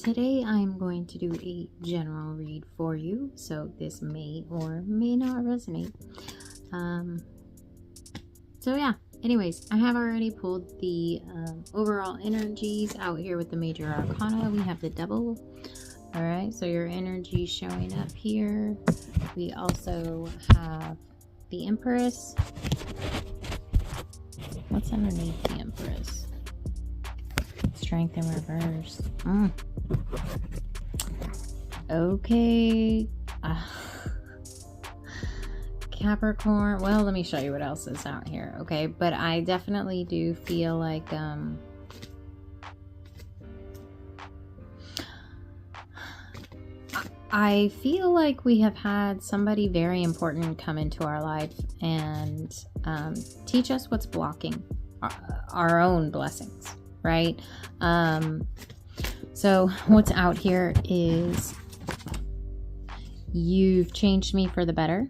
Today I'm going to do a general read for you, so this may or may not resonate. So yeah, anyways, I have already pulled the overall energies out here with the major arcana. We have the Devil. All right, so your energy showing up here. We also have the Empress. What's underneath the Empress? Strength in reverse. Okay. Capricorn. Well, let me show you what else is out here. Okay, but I definitely do feel like I feel like we have had somebody very important come into our life and teach us what's blocking our own blessings, right? So what's out here is you've changed me for the better.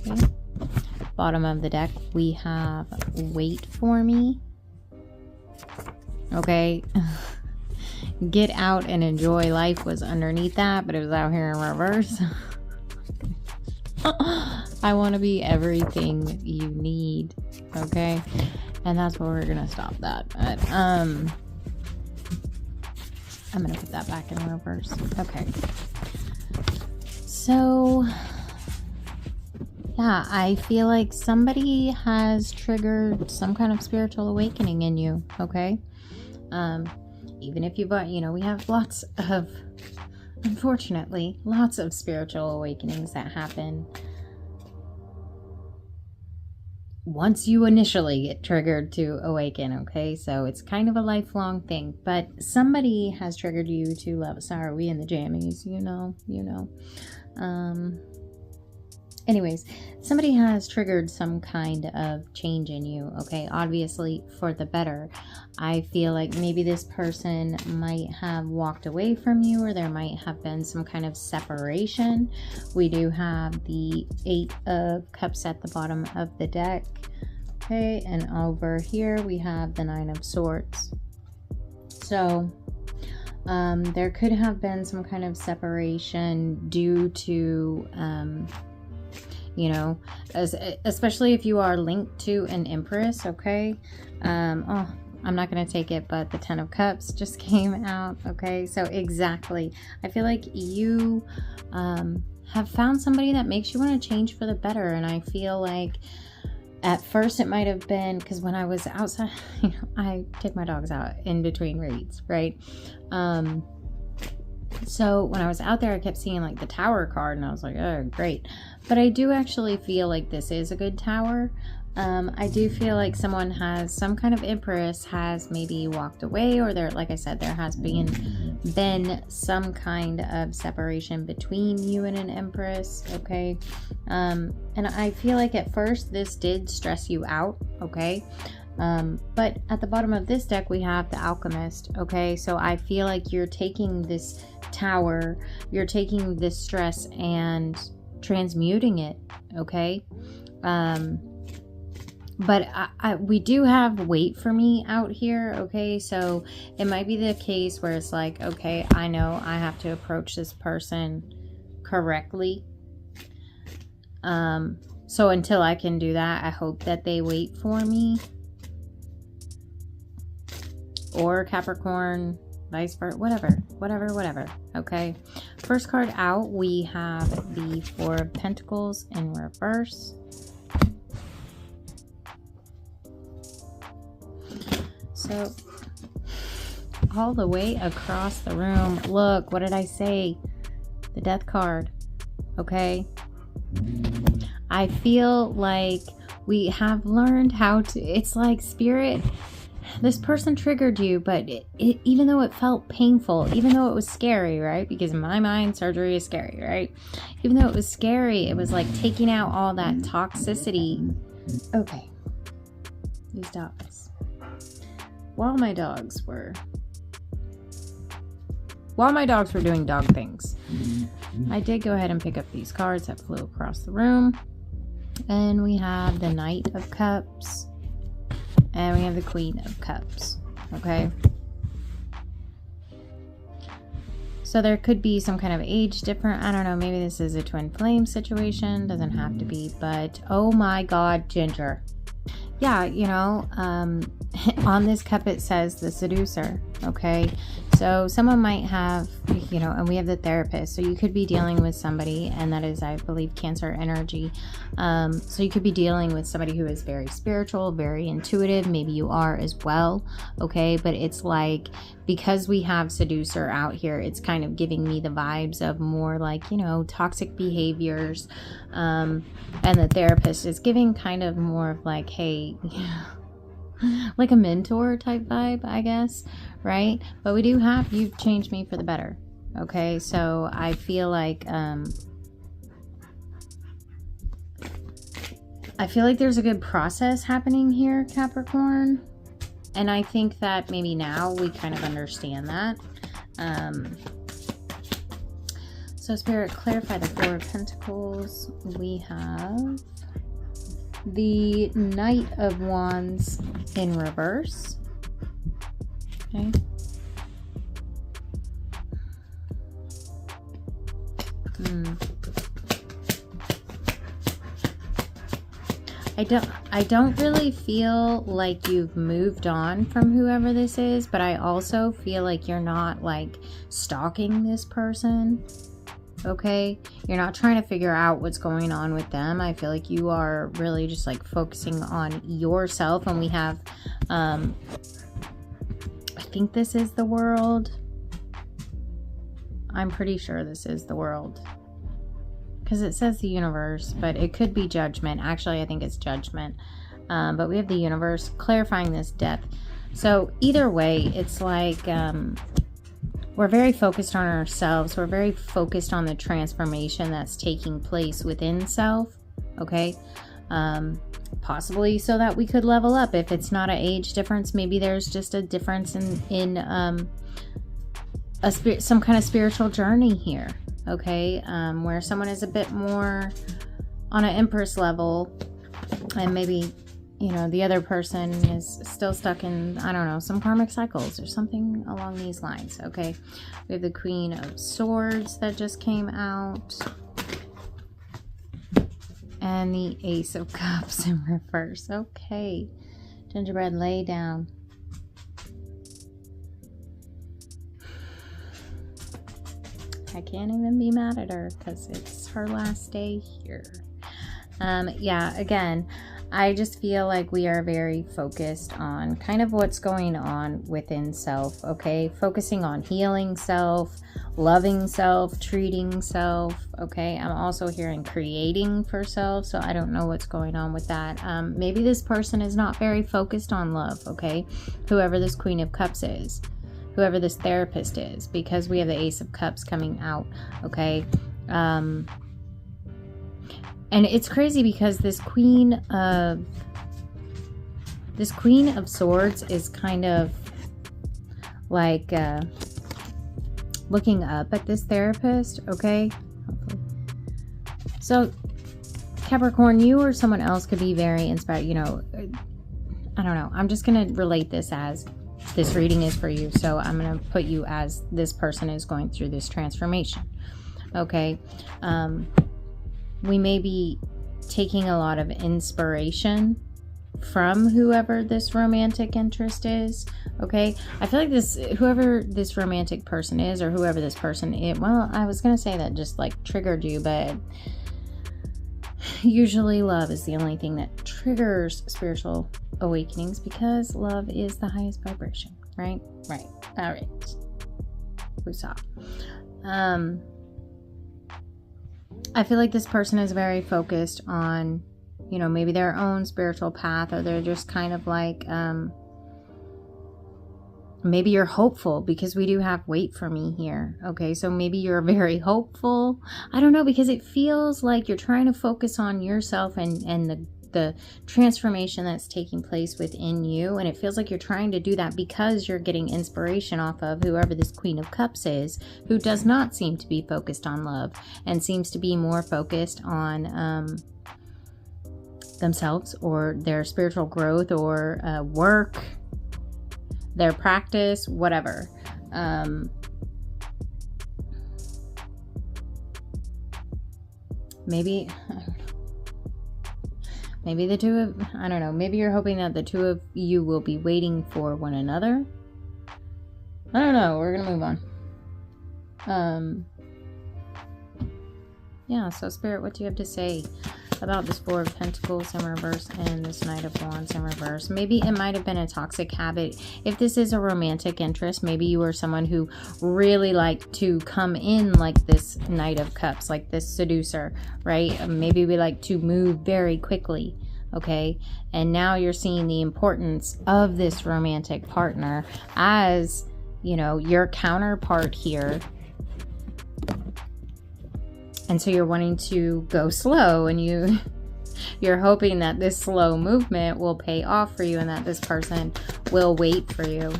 Okay. Bottom of the deck, we have wait for me. Okay. Get out and enjoy life was underneath that, but it was out here in reverse. I want to be everything you need. Okay. And that's where we're going to stop that. But, I'm going to put that back in reverse. Okay. So, yeah, I feel like somebody has triggered some kind of spiritual awakening in you. Okay. Even if you, we have unfortunately, lots of spiritual awakenings that happen once you initially get triggered to awaken, okay? So it's kind of a lifelong thing, but somebody has triggered you to love. Sorry, we in the jammies, you know. Anyways, somebody has triggered some kind of change in you, okay? Obviously for the better. I feel like maybe this person might have walked away from you, or there might have been some kind of separation. We do have the 8 of Cups at the bottom of the deck, okay? And over here we have the 9 of Swords. So there could have been some kind of separation due to especially if you are linked to an Empress, okay? I'm not going to take it, but the 10 of Cups just came out, okay? So exactly. I feel like you have found somebody that makes you want to change for the better, and I feel like at first it might have been, because when I was outside, I take my dogs out in between reads, right? So when I was out there, I kept seeing like the Tower card, and I was like, oh, great. But I do actually feel like this is a good Tower. I do feel like someone has some kind of Empress has maybe walked away, or there, like I said, there has been some kind of separation between you and an Empress, okay? And I feel like at first this did stress you out, okay? But at the bottom of this deck, we have the Alchemist, okay? So I feel like you're taking this Tower, you're taking this stress and transmuting it, okay? But we do have wait for me out here, okay? So it might be the case where it's like, okay, I know I have to approach this person correctly. So until I can do that, I hope that they wait for me. Or Capricorn, vice versa, whatever, okay? First card out, we have the 4 of Pentacles in reverse. So, all the way across the room, look, what did I say? The Death card, okay? I feel like we have learned how to, it's like Spirit, this person triggered you, but even though it felt painful, even though it was scary, right? Because in my mind, surgery is scary, right? Even though it was scary, it was like taking out all that toxicity. Okay, these dogs. While my dogs were doing dog things, I did go ahead and pick up these cards that flew across the room. And we have the Knight of Cups. And we have the Queen of Cups. Okay. So there could be some kind of age difference. I don't know. Maybe this is a twin flame situation. Doesn't have to be. But oh my God, Ginger. Yeah, you know, on this cup it says the seducer, okay? So someone might have, you know, and we have the therapist. So you could be dealing with somebody, and that is, I believe, Cancer energy. So you could be dealing with somebody who is very spiritual, very intuitive. Maybe you are as well, okay? But it's like, because we have seducer out here, it's kind of giving me the vibes of more like, you know, toxic behaviors. And the therapist is giving kind of more of like, hey, like a mentor type vibe, I guess, right? But we do have, you've changed me for the better, okay? So I feel like there's a good process happening here, Capricorn. And I think that maybe now we kind of understand that. So Spirit, clarify the Four of Pentacles. We have the Knight of Wands in reverse. Okay. I don't really feel like you've moved on from whoever this is, but I also feel like you're not like stalking this person. Okay, you're not trying to figure out what's going on with them. I feel like you are really just like focusing on yourself. And we have I think this is the World. I'm pretty sure this is the World, because it says the Universe, but it could be Judgment. Actually, I think it's Judgment. But we have the Universe clarifying this death. So either way, it's like we're very focused on ourselves. We're very focused on the transformation that's taking place within self. Okay. Possibly so that we could level up. If it's not an age difference, maybe there's just a difference in some kind of spiritual journey here. Okay. Where someone is a bit more on an Empress level, and maybe, you know, the other person is still stuck in, I don't know, some karmic cycles or something along these lines. Okay. We have the Queen of Swords that just came out. And the Ace of Cups in reverse. Okay. Gingerbread, lay down. I can't even be mad at her because it's her last day here. Yeah, again, I just feel like we are very focused on kind of what's going on within self, okay? Focusing on healing self, loving self, treating self, okay? I'm also hearing creating for self, so I don't know what's going on with that. Maybe this person is not very focused on love, okay? Whoever this Queen of Cups is, whoever this therapist is, because we have the Ace of Cups coming out, okay? And it's crazy because this Queen of Swords is kind of like looking up at this therapist, okay? So Capricorn, you or someone else could be very inspired, you know, I don't know. I'm just going to relate this as this reading is for you. So I'm going to put you as this person is going through this transformation, okay? We may be taking a lot of inspiration from whoever this romantic interest is, okay? I feel like whoever this romantic person is, or whoever this person is, well, I was going to say that just like triggered you, but usually love is the only thing that triggers spiritual awakenings, because love is the highest vibration, right? Right. All right. Woosah. I feel like this person is very focused on, you know, maybe their own spiritual path, or they're just kind of like, maybe you're hopeful, because we do have wait for me here. Okay. So maybe you're very hopeful. I don't know, because it feels like you're trying to focus on yourself and the transformation that's taking place within you. And it feels like you're trying to do that because you're getting inspiration off of whoever this Queen of Cups is, who does not seem to be focused on love and seems to be more focused on themselves, or their spiritual growth, or work, their practice, whatever. maybe, maybe the two of, I don't know, maybe you're hoping that the two of you will be waiting for one another. I don't know. We're going to move on. Yeah, so Spirit, what do you have to say about this Four of Pentacles in reverse and this Knight of Wands in reverse? Maybe it might have been a toxic habit. If this is a romantic interest, maybe you are someone who really liked to come in like this Knight of Cups, like this seducer, right? Maybe we like to move very quickly, okay? And now you're seeing the importance of this romantic partner as, you know, your counterpart here. And so you're wanting to go slow, and you're hoping that this slow movement will pay off for you and that this person will wait for you.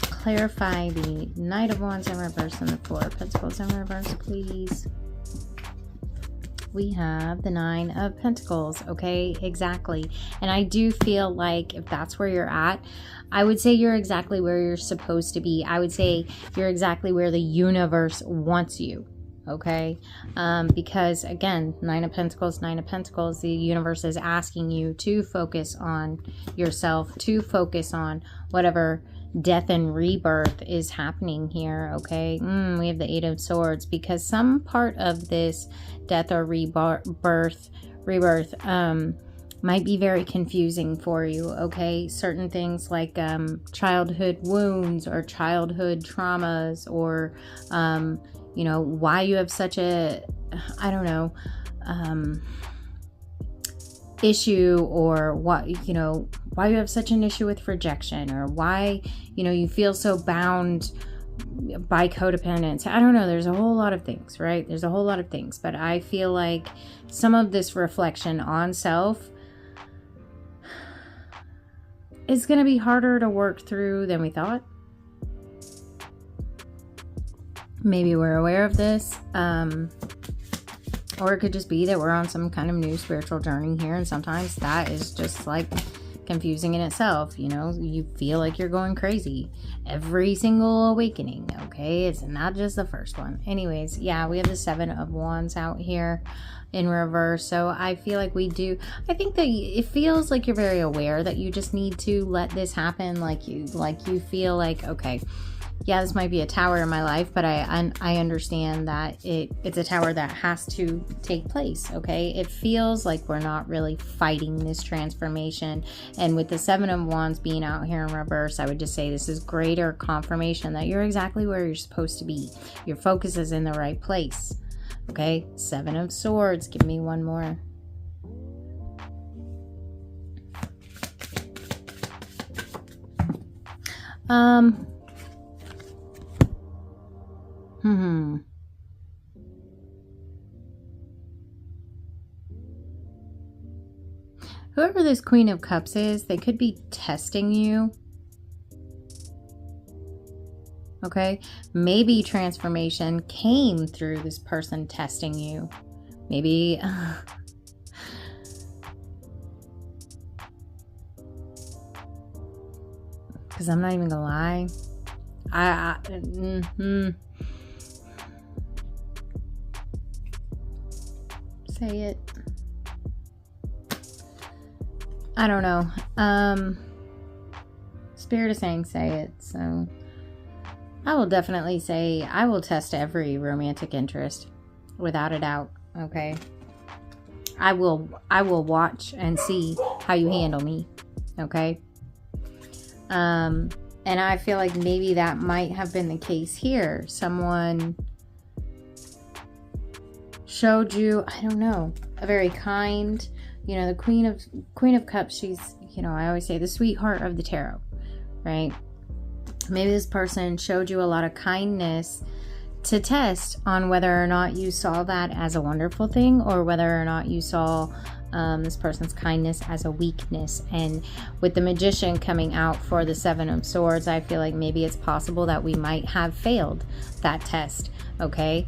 Clarify the Knight of Wands in reverse and the Four of Pentacles in reverse, please. We have the Nine of Pentacles. Okay, exactly. And I do feel like if that's where you're at, I would say you're exactly where you're supposed to be. I would say you're exactly where the universe wants you. Okay, because again, Nine of Pentacles, the universe is asking you to focus on yourself, to focus on whatever death and rebirth is happening here. Okay, we have the Eight of Swords, because some part of this death or rebirth might be very confusing for you. Okay, certain things like childhood wounds or childhood traumas, or you know, why you have such a, I don't know, issue, or what, you know, why you have such an issue with rejection, or why, you know, you feel so bound by codependence. I don't know. There's a whole lot of things, right? There's a whole lot of things, but I feel like some of this reflection on self is going to be harder to work through than we thought. Maybe we're aware of this, or it could just be that we're on some kind of new spiritual journey here, and sometimes that is just like confusing in itself. You know, you feel like you're going crazy every single awakening. Okay, it's not just the first one. Anyways, yeah, we have the Seven of Wands out here in reverse. So I feel like I think that it feels like you're very aware that you just need to let this happen. Like you feel like, okay, yeah, this might be a tower in my life, but I understand that it's a tower that has to take place, okay? It feels like we're not really fighting this transformation. And with the Seven of Wands being out here in reverse, I would just say this is greater confirmation that you're exactly where you're supposed to be. Your focus is in the right place, okay? Seven of Swords. Give me one more. Whoever this Queen of Cups is, they could be testing you. Okay? Maybe transformation came through this person testing you. Maybe... because I'm not even gonna lie. Say it. I don't know. Spirit is saying say it, so I will definitely say I will test every romantic interest without a doubt. Okay, I will watch and see how you handle me. Okay. And I feel like maybe that might have been the case here. Someone showed you, I don't know, a very kind, you know, the Queen of Cups, she's, you know, I always say the sweetheart of the tarot, right? Maybe this person showed you a lot of kindness to test on whether or not you saw that as a wonderful thing, or whether or not you saw this person's kindness as a weakness. And with the Magician coming out for the Seven of Swords, I feel like maybe it's possible that we might have failed that test, okay?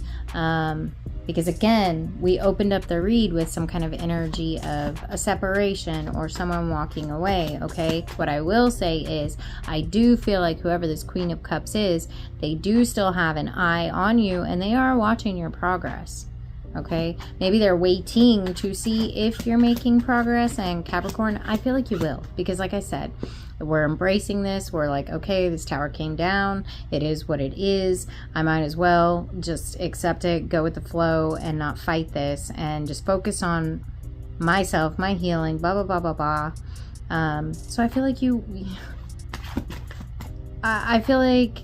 Because again, we opened up the read with some kind of energy of a separation or someone walking away, okay? What I will say is, I do feel like whoever this Queen of Cups is, they do still have an eye on you, and they are watching your progress, okay? Maybe they're waiting to see if you're making progress. And Capricorn, I feel like you will, because like I said, we're embracing this. We're like, okay, this tower came down. It is what it is. I might as well just accept it, go with the flow, and not fight this, and just focus on myself, my healing, blah, blah, blah, blah, blah. So I feel like I feel like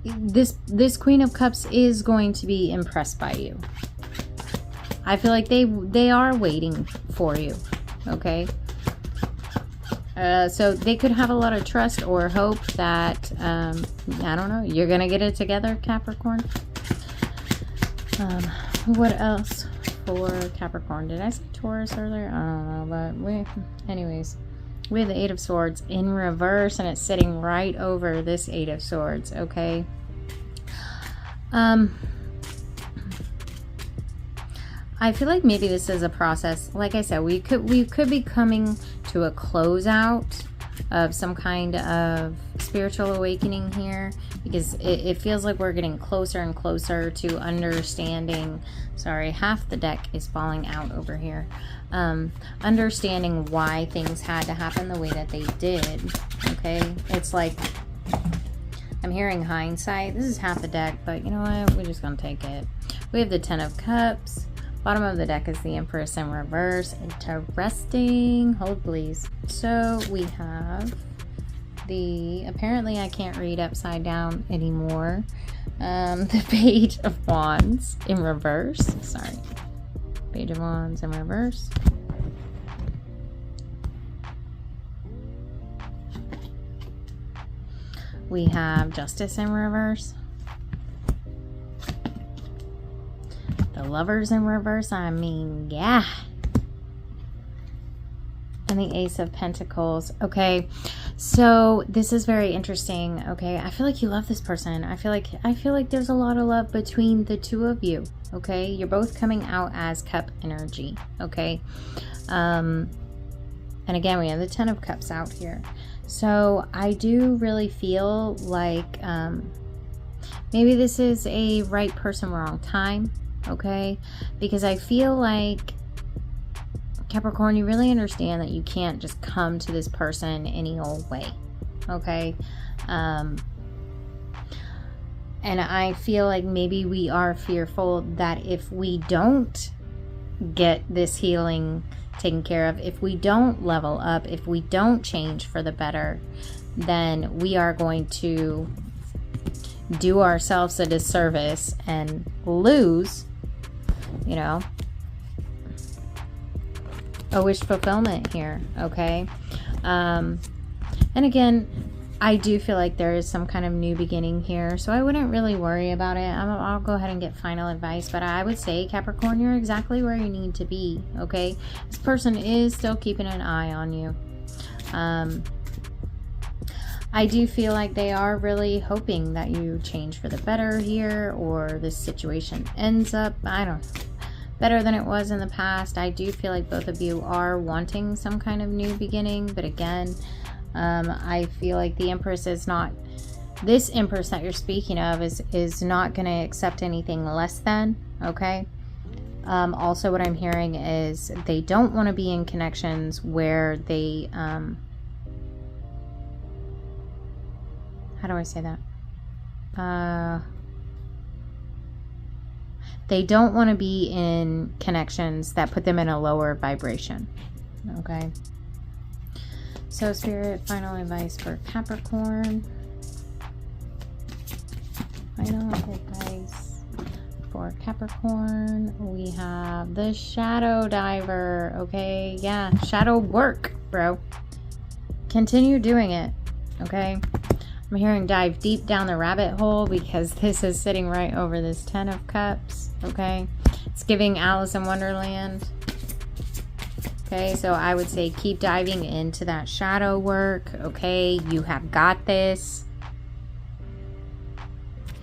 this Queen of Cups is going to be impressed by you. I feel like they are waiting for you, okay? So they could have a lot of trust or hope that, I don't know, you're going to get it together, Capricorn. What else for Capricorn? Did I say Taurus earlier? I don't know, but anyways, we have the Eight of Swords in reverse, and it's sitting right over this Eight of Swords, okay? I feel like maybe this is a process. Like I said, we could be coming to a closeout of some kind of spiritual awakening here, because it feels like we're getting closer and closer to understanding. Sorry, half the deck is falling out over here. Understanding why things had to happen the way that they did. Okay, it's like I'm hearing hindsight. This is half the deck, but you know what? We're just gonna take it. We have the Ten of Cups. Bottom of the deck is the Empress in reverse. Interesting. Hold please. So we have the, apparently I can't read upside down anymore, the Page of Wands in reverse. Sorry. Page of Wands in reverse. We have Justice in reverse. The Lovers in reverse, I mean, yeah. And the Ace of Pentacles. Okay, so this is very interesting. Okay, I feel like you love this person. I feel like there's a lot of love between the two of you. Okay, you're both coming out as cup energy. Okay, and again, we have the Ten of Cups out here. So I do really feel like maybe this is a right person, wrong time. Okay, because I feel like, Capricorn, you really understand that you can't just come to this person any old way. Okay, and I feel like maybe we are fearful that if we don't get this healing taken care of, if we don't level up, if we don't change for the better, then we are going to do ourselves a disservice and lose, you know, a wish fulfillment here. Okay, and again, I do feel like there is some kind of new beginning here, so I wouldn't really worry about it. I'll go ahead and get final advice, but I would say, Capricorn, you're exactly where you need to be. Okay, this person is still keeping an eye on you. I do feel like they are really hoping that you change for the better here, or this situation ends up, I don't know, better than it was in the past. I do feel like both of you are wanting some kind of new beginning, but again, I feel like the Empress is not, this Empress that you're speaking of is not going to accept anything less than, okay? Also, what I'm hearing is they don't want to be in connections where they, how do I say that? They don't want to be in connections that put them in a lower vibration. Okay. So, Spirit, final advice for Capricorn. Final advice for Capricorn. We have the Shadow Diver. Okay. Yeah. Shadow work, bro. Continue doing it. Okay. I'm hearing dive deep down the rabbit hole, because this is sitting right over this Ten of Cups. Okay, it's giving Alice in Wonderland. Okay, so I would say keep diving into that shadow work. Okay, you have got this.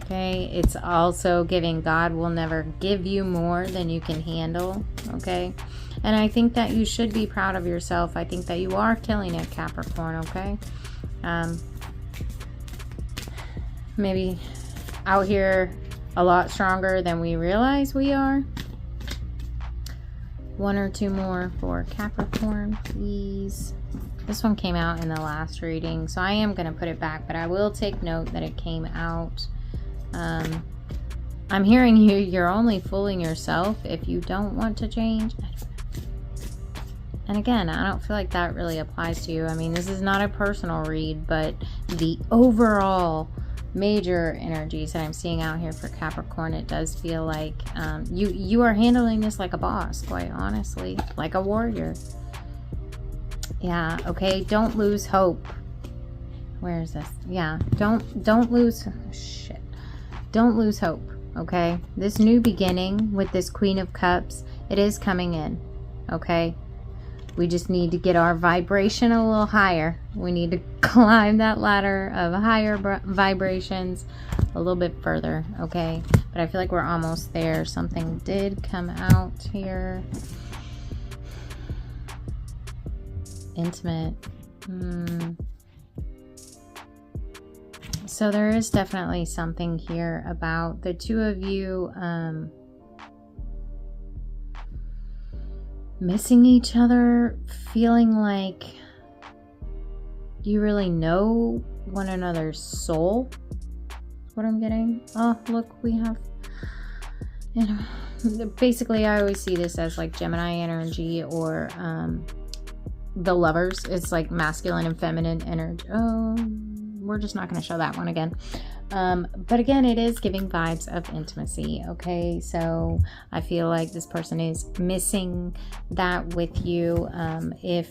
Okay, it's also giving God will never give you more than you can handle. Okay, and I think that you should be proud of yourself. I think that you are killing it, Capricorn. Okay, maybe out here a lot stronger than we realize we are. One or two more for Capricorn, please. This one came out in the last reading, so I am going to put it back, but I will take note that it came out. I'm hearing you're only fooling yourself if you don't want to change. And again, I don't feel like that really applies to you. I mean, this is not a personal read, but the overall major energies that I'm seeing out here for Capricorn, it does feel like you are handling this like a boss, quite honestly, like a warrior. Yeah, okay, don't lose hope. Where is this? Yeah, don't lose, shit. Don't lose hope, okay? This new beginning with this Queen of Cups, it is coming in, okay? We just need to get our vibration a little higher. We need to climb that ladder of higher vibrations a little bit further, okay? But I feel like we're almost there. Something did come out here. Intimate. So there is definitely something here about the two of you missing each other, feeling like you really know one another's soul. That's what I'm getting. Oh, look, we have, you know, basically I always see this as like Gemini energy or the Lovers. It's like masculine and feminine energy. Oh, we're just not going to show that one again. But again, it is giving vibes of intimacy, okay? So I feel like this person is missing that with you. If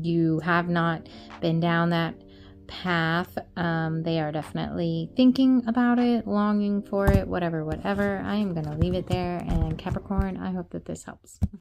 you have not been down that path, they are definitely thinking about it, longing for it, whatever. I am going to leave it there. And Capricorn, I hope that this helps.